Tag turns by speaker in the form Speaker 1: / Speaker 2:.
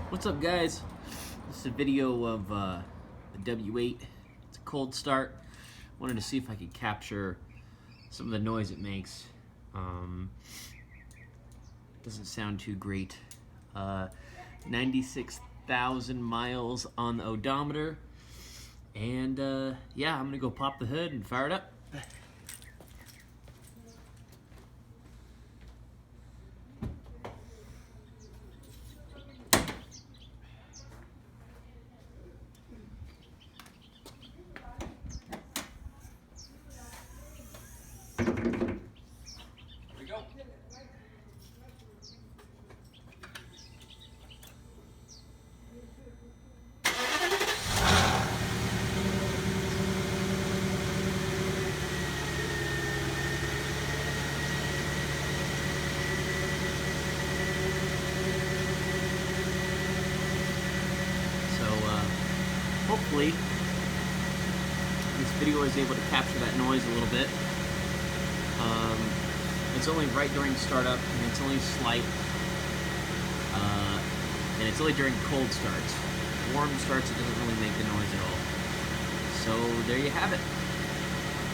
Speaker 1: What's up, guys? This is a video of the W8. It's a cold start. Wanted to see if I could capture some of the noise it makes. Doesn't sound too great. 96,000 miles on the odometer. And yeah, I'm gonna go pop the hood and fire it up. Hopefully, this video is able to capture that noise a little bit. It's only right during startup, and it's only slight, and it's only during cold starts. Warm starts, it doesn't really make the noise at all. So there you have it.